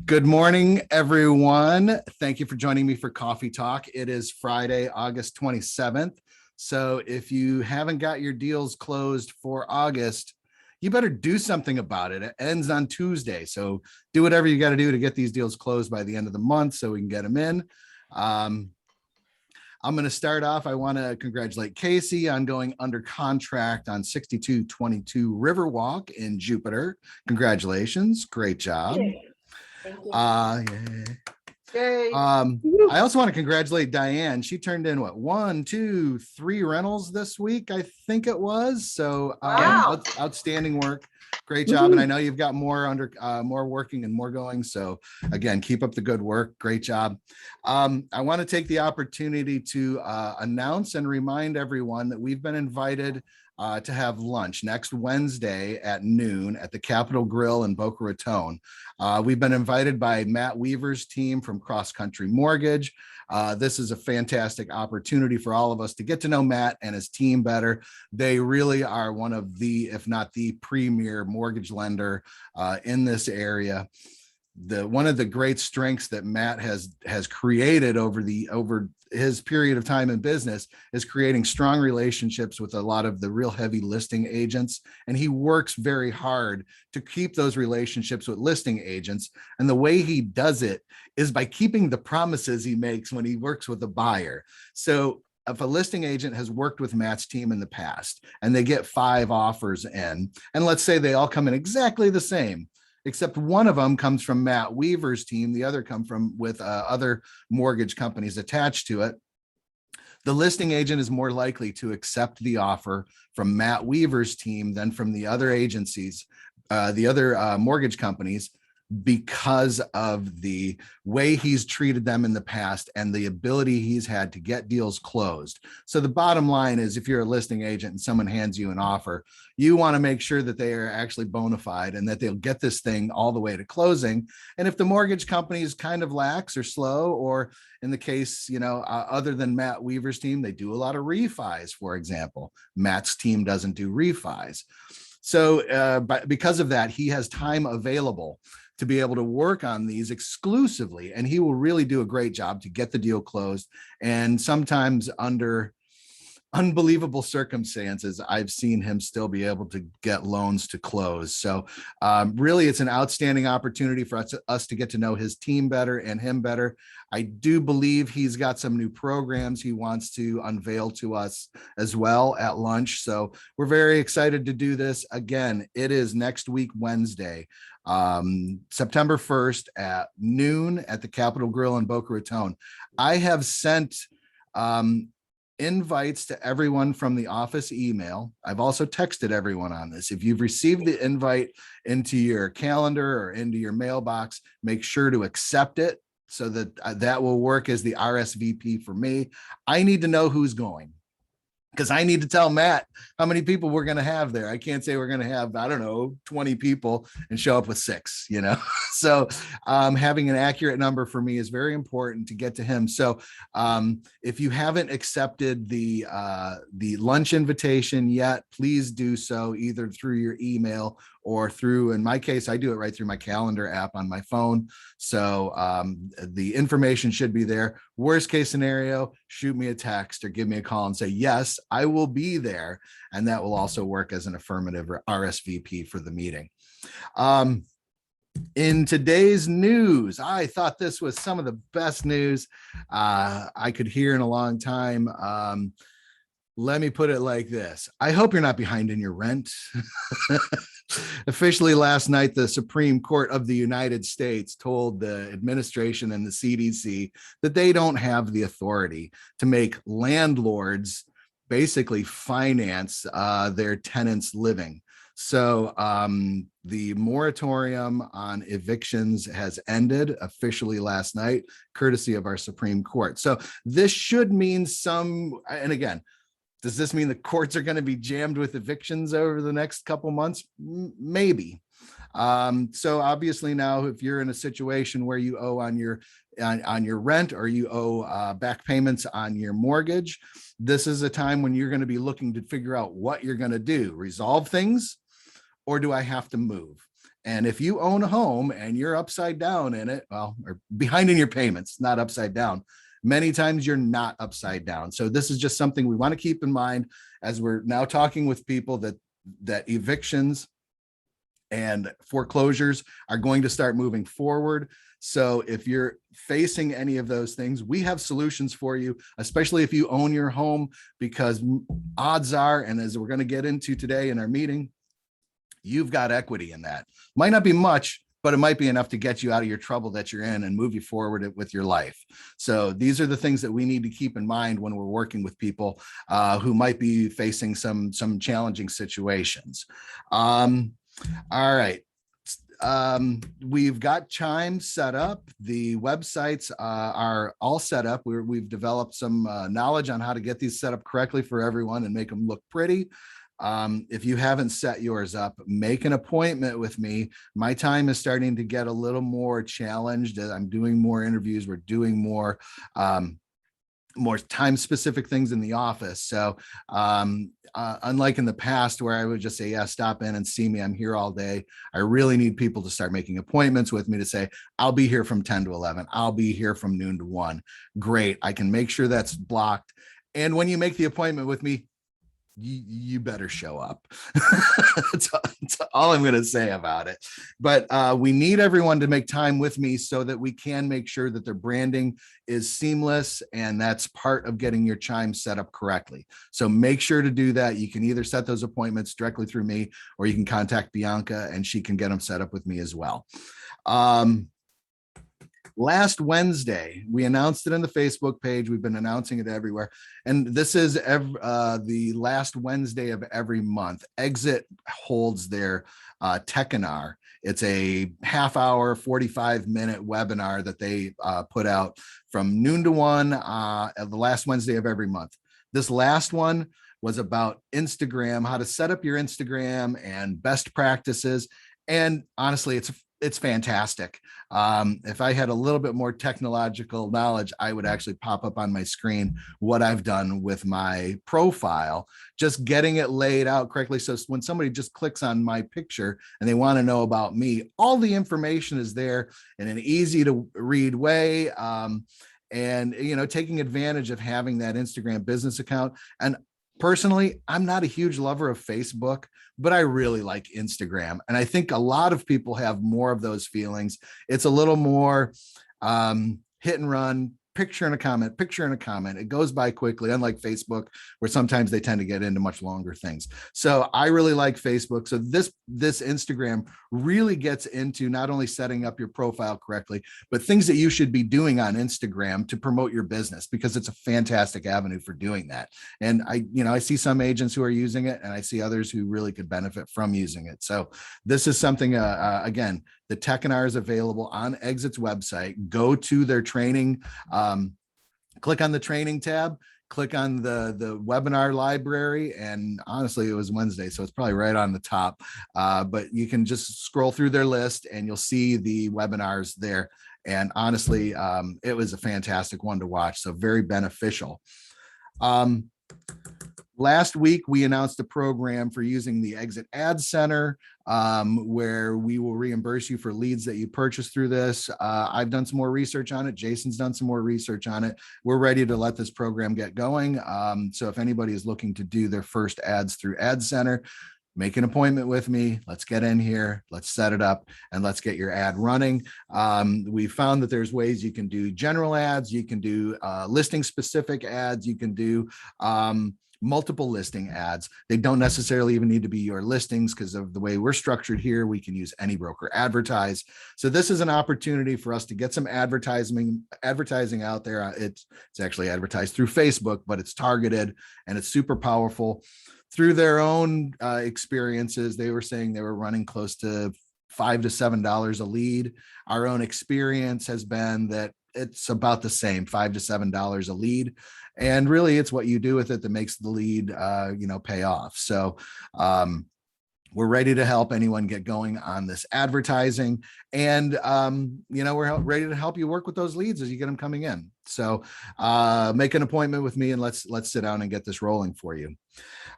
Good morning, everyone. Thank you for joining me for Coffee Talk. It is Friday, August 27th. So if you haven't got your deals closed for August, you better do something about it. It ends on Tuesday. So do whatever you got to do to get these deals closed by the end of the month so we can get them in. I'm going to start off. I want to congratulate Casey on going under contract on 6222 Riverwalk in Jupiter. Congratulations. Great job. Thank you. Yeah. Yay. I also want to congratulate Diane. She turned in what, 1, 2, 3 rentals this week, I think it was. So Wow. outstanding work. Great job. And I know you've got more more working and more going. So again, keep up the good work. Great job. I want to take the opportunity to announce and remind everyone that we've been invited to have lunch next Wednesday at noon at the Capitol Grill in Boca Raton. We've been invited by Matt Weaver's team from Cross Country Mortgage. This is a fantastic opportunity for all of us to get to know Matt and his team better. They really are one of the, if not the premier mortgage lender in this area. One of the great strengths that Matt has created over his period of time in business is creating strong relationships with a lot of the real heavy listing agents. And he works very hard to keep those relationships with listing agents. And the way he does it is by keeping the promises he makes when he works with a buyer. So if a listing agent has worked with Matt's team in the past and they get 5 offers in, and let's say they all come in exactly the same, except one of them comes from Matt Weaver's team. The other come from with other mortgage companies attached to it. The listing agent is more likely to accept the offer from Matt Weaver's team than from the other agencies, the other mortgage companies, because of the way he's treated them in the past and the ability he's had to get deals closed. So the bottom line is, if you're a listing agent and someone hands you an offer, you want to make sure that they are actually bona fide and that they'll get this thing all the way to closing. And if the mortgage company is kind of lax or slow, or in the case, other than Matt Weaver's team, they do a lot of refis, for example. Matt's team doesn't do refis. So because of that, he has time available to be able to work on these exclusively, and he will really do a great job to get the deal closed. And sometimes under unbelievable circumstances, I've seen him still be able to get loans to close. So really, it's an outstanding opportunity for us to get to know his team better and him better. I do believe he's got some new programs he wants to unveil to us as well at lunch. So we're very excited to do this. Again, it is next week, Wednesday, September 1st at noon at the Capitol Grill in Boca Raton. I have sent invites to everyone from the office email. I've also texted everyone on this. If you've received the invite into your calendar or into your mailbox, make sure to accept it so that that will work as the RSVP for me. I need to know who's going, because I need to tell Matt how many people we're going to have there. I can't say we're going to have, 20 people and show up with 6, So having an accurate number for me is very important to get to him. So if you haven't accepted the lunch invitation yet, please do so either through your email or through, in my case, I do it right through my calendar app on my phone. So the information should be there. Worst case scenario, shoot me a text or give me a call and say, yes, I will be there. And that will also work as an affirmative or RSVP for the meeting. In today's news, I thought this was some of the best news I could hear in a long time. Let me put it like this. I hope you're not behind in your rent. Officially last night, the Supreme Court of the United States told the administration and the CDC that they don't have the authority to make landlords basically finance their tenants' living. So the moratorium on evictions has ended officially last night, courtesy of our Supreme Court. So this should mean and again, does this mean the courts are going to be jammed with evictions over the next couple months? Maybe. So obviously now, if you're in a situation where you owe on your rent, or you owe back payments on your mortgage, this is a time when you're going to be looking to figure out what you're going to do: resolve things, or do I have to move? And if you own a home and you're upside down in it, well, or behind in your payments, not upside down, many times you're not upside down. So this is just something we want to keep in mind as we're now talking with people that evictions and foreclosures are going to start moving forward. So if you're facing any of those things, we have solutions for you, especially if you own your home, because odds are, and as we're going to get into today in our meeting, you've got equity in that. Might not be much, but it might be enough to get you out of your trouble that you're in and move you forward with your life. So these are the things that we need to keep in mind when we're working with people who might be facing some challenging situations. All right. We've got Chime set up. The websites are all set up. We've developed some knowledge on how to get these set up correctly for everyone and make them look pretty. If you haven't set yours up, make an appointment with me. My time is starting to get a little more challenged. I'm doing more interviews. We're doing more time specific things in the office. So unlike in the past where I would just say, yeah, stop in and see me, I'm here all day. I really need people to start making appointments with me to say, I'll be here from 10 to 11. I'll be here from noon to 1. Great. I can make sure that's blocked. And when you make the appointment with me, you better show up. That's all I'm going to say about it. But we need everyone to make time with me so that we can make sure that their branding is seamless, and that's part of getting your Chime set up correctly. So make sure to do that. You can either set those appointments directly through me, or you can contact Bianca and she can get them set up with me as well. Last Wednesday, we announced it in the Facebook page. We've been announcing it everywhere. And this is the last Wednesday of every month. Exit holds their Techinar. It's a half-hour, 45-minute webinar that they put out from noon to 1 the last Wednesday of every month. This last one was about Instagram, how to set up your Instagram and best practices. And honestly, it's fantastic. If I had a little bit more technological knowledge, I would actually pop up on my screen what I've done with my profile, just getting it laid out correctly. So when somebody just clicks on my picture and they want to know about me, all the information is there in an easy to read way. And, taking advantage of having that Instagram business account. And personally, I'm not a huge lover of Facebook, but I really like Instagram. And I think a lot of people have more of those feelings. It's a little more hit and run, picture and a comment, picture and a comment. It goes by quickly, unlike Facebook, where sometimes they tend to get into much longer things. So I really like Facebook. So this Instagram really gets into not only setting up your profile correctly, but things that you should be doing on Instagram to promote your business, because it's a fantastic avenue for doing that. And I see some agents who are using it, and I see others who really could benefit from using it. So this is something, again, the Techinar is available on Exit's website. Go to their training, click on the training tab, click on the webinar library. And honestly, it was Wednesday, so it's probably right on the top. But you can just scroll through their list and you'll see the webinars there. And honestly, it was a fantastic one to watch. So very beneficial. Last week, we announced a program for using the Exit Ad Center, where we will reimburse you for leads that you purchase through this. I've done some more research on it. Jason's done some more research on it. We're ready to let this program get going. So if anybody is looking to do their first ads through Ad Center, make an appointment with me. Let's get in here. Let's set it up and let's get your ad running. We found that there's ways you can do general ads. You can do listing specific ads. You can do multiple listing ads. They don't necessarily even need to be your listings, because of the way we're structured here. We can use any broker advertise. So this is an opportunity for us to get some advertising out there. It's actually advertised through Facebook, but it's targeted and it's super powerful. Through their own experiences, they were saying they were running close to $5 to $7 a lead. Our own experience has been that it's about the same, $5 to $7 a lead. And really, it's what you do with it that makes the lead, pay off. So we're ready to help anyone get going on this advertising. And, we're ready to help you work with those leads as you get them coming in. So make an appointment with me and let's sit down and get this rolling for you.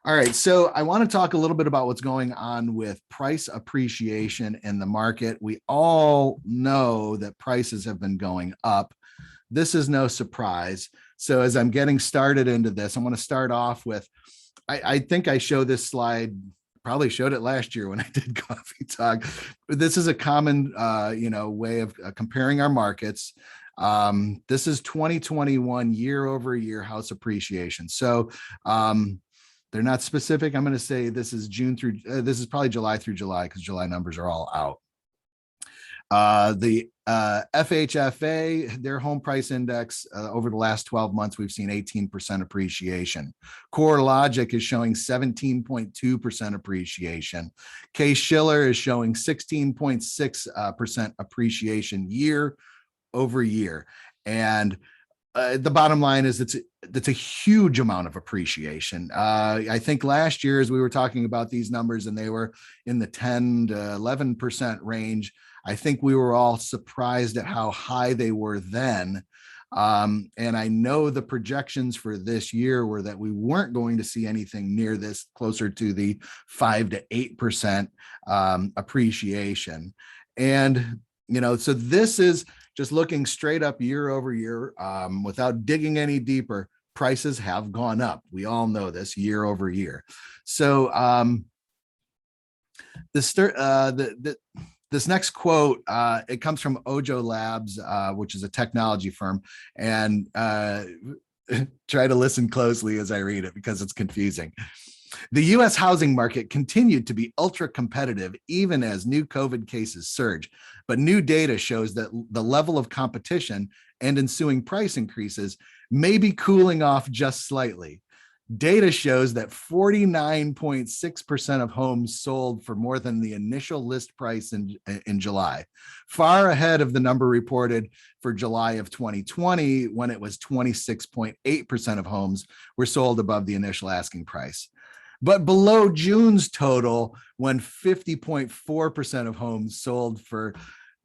All right. So I want to talk a little bit about what's going on with price appreciation in the market. We all know that prices have been going up. This is no surprise. So as I'm getting started into this, I'm going to start off with, I think I showed this slide, probably showed it last year when I did Coffee Talk. But this is a common, way of comparing our markets. This is 2021 year over year house appreciation. So they're not specific. I'm going to say this is June through, this is probably July through July because July numbers are all out. The FHFA, their home price index, over the last 12 months, we've seen 18% appreciation. Core Logic is showing 17.2% appreciation. Case-Shiller is showing 16.6% appreciation year over year. And the bottom line is it's a huge amount of appreciation. I think last year, as we were talking about these numbers, and they were in the 10 to 11% range, I think we were all surprised at how high they were then. And I know the projections for this year were that we weren't going to see anything near this, closer to the 5 to 8% appreciation. And, so this is just looking straight up year over year, without digging any deeper. Prices have gone up. We all know this year over year. So this next quote, it comes from Ojo Labs, which is a technology firm, and try to listen closely as I read it because it's confusing. The U.S. housing market continued to be ultra competitive even as new COVID cases surge, but new data shows that the level of competition and ensuing price increases may be cooling off just slightly. Data shows that 49.6% of homes sold for more than the initial list price in July, far ahead of the number reported for July of 2020, when it was 26.8% of homes were sold above the initial asking price, but below June's total, when 50.4% of homes sold for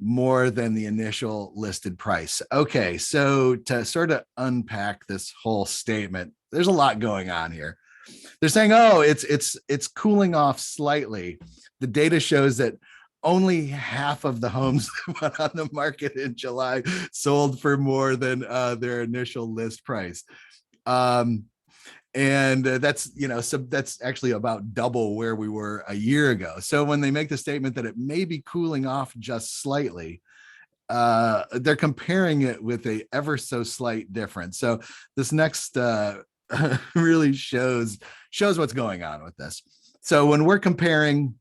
more than the initial listed price. Okay, so to sort of unpack this whole statement, there's a lot going on here. They're saying, oh, it's cooling off slightly. The data shows that only half of the homes that went on the market in July sold for more than their initial list price. And that's, so that's actually about double where we were a year ago. So when they make the statement that it may be cooling off just slightly, they're comparing it with a ever so slight difference. So this next really shows what's going on with this. So when we're comparing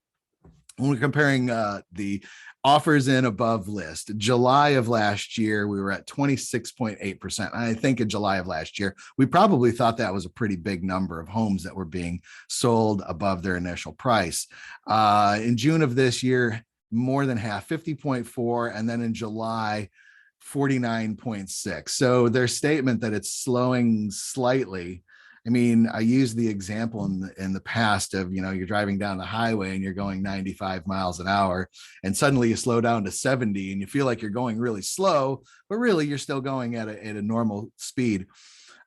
the offers in above list, July of last year, we were at 26.8%. And I think in July of last year, we probably thought that was a pretty big number of homes that were being sold above their initial price. In June of this year, more than half, 50.4. And then in July, 49.6. So their statement that it's slowing slightly, I mean, I used the example in the past of, you're driving down the highway and you're going 95 miles an hour, and suddenly you slow down to 70 and you feel like you're going really slow, but really you're still going at a normal speed.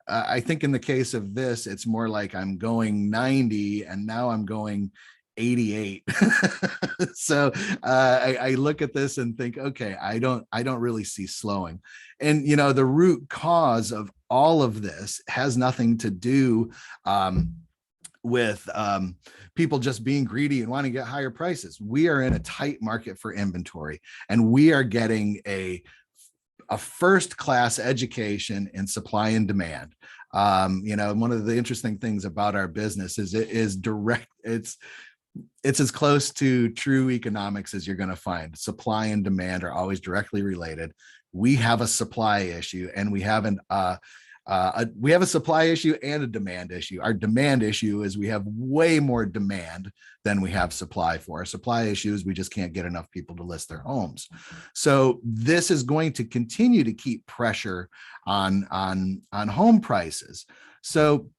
I think in the case of this, it's more like I'm going 90 and now I'm going 88. So I look at this and think, okay, I don't really see slowing. And the root cause of all of this has nothing to do with people just being greedy and wanting to get higher prices. We are in a tight market for inventory, and we are getting a first-class education in supply and demand. One of the interesting things about our business is it is direct. It's as close to true economics as you're going to find. Supply and demand are always directly related. We have a supply issue, and we have a supply issue and a demand issue. Our demand issue is we have way more demand than we have supply for. Our supply issue is we just can't get enough people to list their homes. So this is going to continue to keep pressure on home prices. So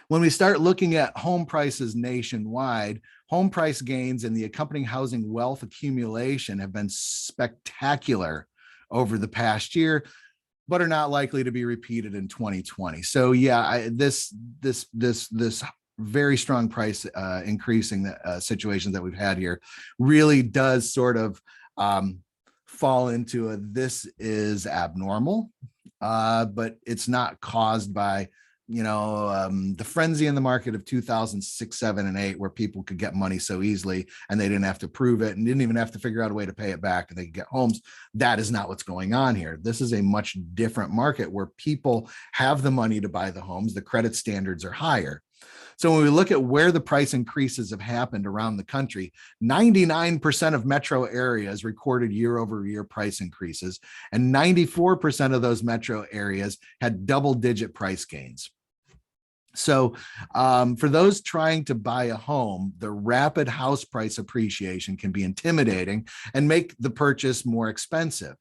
When we start looking at home prices nationwide, home price gains and the accompanying housing wealth accumulation have been spectacular over the past year, but are not likely to be repeated in 2020. So yeah, this very strong price increasing situation that we've had here really does sort of fall into this is abnormal, but it's not caused by the frenzy in the market of 2006, 7, and 8, where people could get money so easily and they didn't have to prove it and didn't even have to figure out a way to pay it back and they could get homes. That is not what's going on here. This is a much different market where people have the money to buy the homes. The credit standards are higher. So when we look at where the price increases have happened around the country, 99% of metro areas recorded year over year price increases, and 94% of those metro areas had double-digit price gains. So for those trying to buy a home, the rapid house price appreciation can be intimidating and make the purchase more expensive.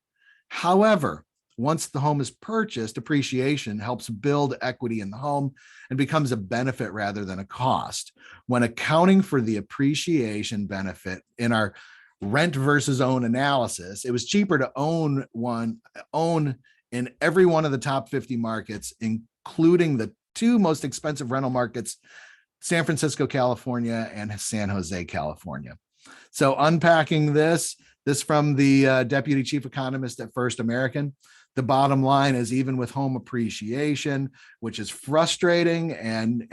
However, once the home is purchased, appreciation helps build equity in the home and becomes a benefit rather than a cost. When accounting for the appreciation benefit in our rent versus own analysis, it was cheaper to own in every one of the top 50 markets, including the two most expensive rental markets, San Francisco, California, and San Jose, California. So unpacking this from the deputy chief economist at First American, the bottom line is even with home appreciation, which is frustrating and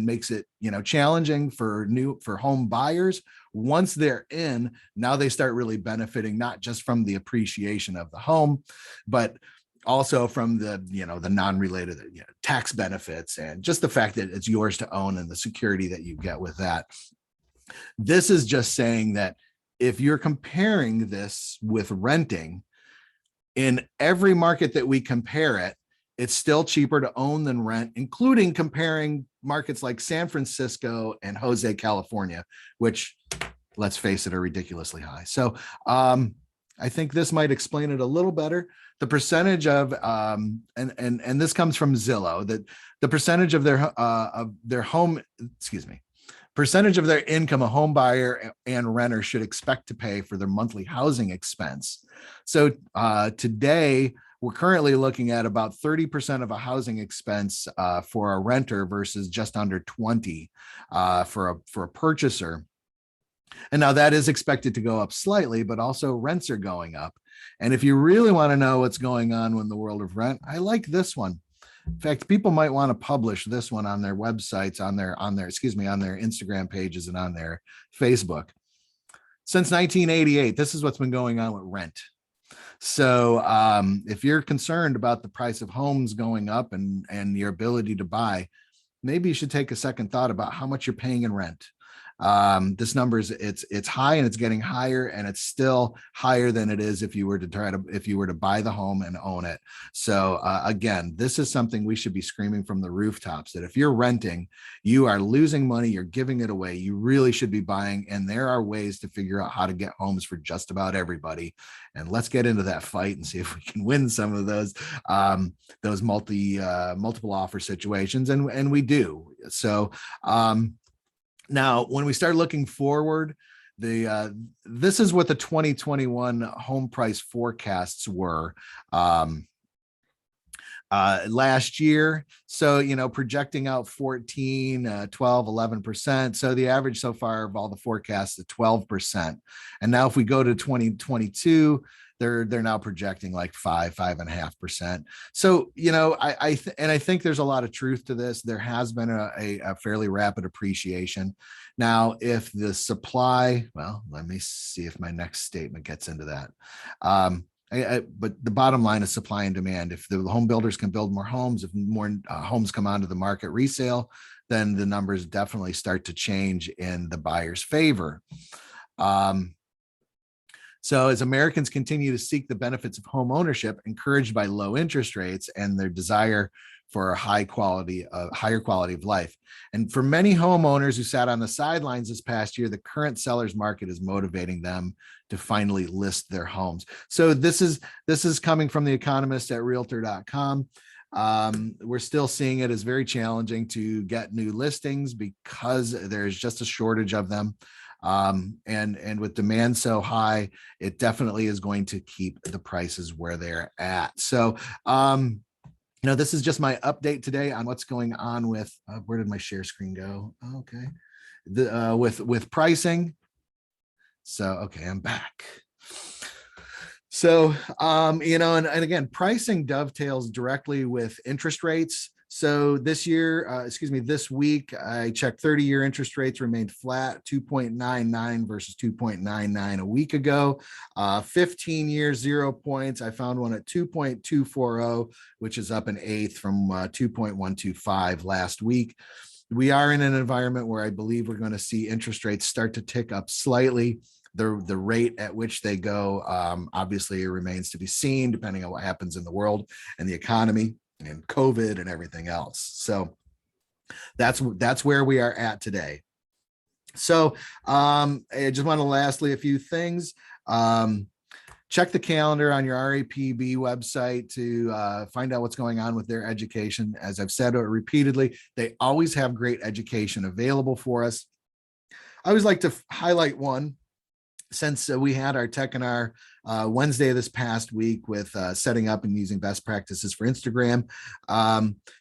makes it challenging for home buyers, once they're in, now they start really benefiting not just from the appreciation of the home, but also from the non-related tax benefits and just the fact that it's yours to own and the security that you get with that. This is just saying that if you're comparing this with renting, in every market that we compare it, it's still cheaper to own than rent, including comparing markets like San Francisco and Jose, California, which, let's face it, are ridiculously high. So I think this might explain it a little better. The percentage of, and this comes from Zillow, that the percentage of their home, percentage of their income a home buyer and renter should expect to pay for their monthly housing expense. So today, we're currently looking at about 30% of a housing expense for a renter versus just under 20 for a purchaser. And now that is expected to go up slightly, but also rents are going up. And if you really want to know what's going on in the world of rent, I like this one. In fact, people might want to publish this one on their websites, on their Instagram pages and on their Facebook. Since 1988, this is what's been going on with rent. So if you're concerned about the price of homes going up and your ability to buy, maybe you should take a second thought about how much you're paying in rent. This number is it's high and it's getting higher, and it's still higher than it is if you were to buy the home and own it. So again, this is something we should be screaming from the rooftops, that if you're renting, you are losing money, you're giving it away. You really should be buying, and there are ways to figure out how to get homes for just about everybody. And let's get into that fight and see if we can win some of those multiple offer situations, and we do. So now, when we start looking forward, this is what the 2021 home price forecasts were last year. So, projecting out 14, 12, 11%. So the average so far of all the forecasts is 12%. And now if we go to 2022, they're now projecting like 5.5%. So, I think there's a lot of truth to this. There has been a fairly rapid appreciation. Now, if the supply, well, let me see if my next statement gets into that. But the bottom line is supply and demand. If the home builders can build more homes, if more homes come onto the market resale, then the numbers definitely start to change in the buyer's favor. So as Americans continue to seek the benefits of home ownership, encouraged by low interest rates and their desire for a higher quality of life. And for many homeowners who sat on the sidelines this past year, the current seller's market is motivating them to finally list their homes. So this is coming from the economist at Realtor.com. We're still seeing it as very challenging to get new listings because there's just a shortage of them. And with demand so high, it definitely is going to keep the prices where they're at. So, this is just my update today on what's going on with, where did my share screen go? Okay. With pricing. So, okay, I'm back. So, and again, pricing dovetails directly with interest rates. So this week, I checked 30-year interest rates remained flat, 2.99 versus 2.99 a week ago. 15 years, 0 points. I found one at 2.240, which is up an eighth from 2.125 last week. We are in an environment where I believe we're going to see interest rates start to tick up slightly. The rate at which they go, obviously, it remains to be seen, depending on what happens in the world and the economy and COVID and everything else. So that's where we are at today. So I just want to lastly, a few things. Check the calendar on your RAPB website to find out what's going on with their education. As I've said repeatedly, they always have great education available for us. I always like to highlight one, since we had our Tech and our Wednesday this past week with setting up and using best practices for Instagram.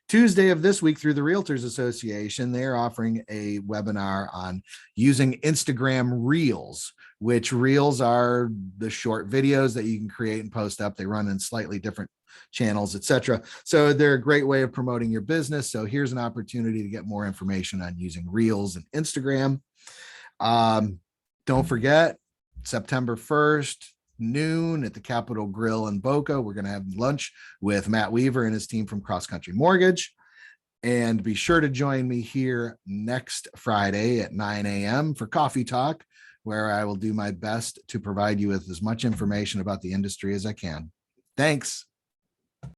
Tuesday of this week through the Realtors Association, they're offering a webinar on using Instagram Reels, which Reels are the short videos that you can create and post up. They run in slightly different channels, etc. So they're a great way of promoting your business. So here's an opportunity to get more information on using Reels and Instagram. Don't forget, September 1st, noon at the Capitol Grill in Boca. We're going to have lunch with Matt Weaver and his team from Cross Country Mortgage. And be sure to join me here next Friday at 9 a.m. for Coffee Talk, where I will do my best to provide you with as much information about the industry as I can. Thanks.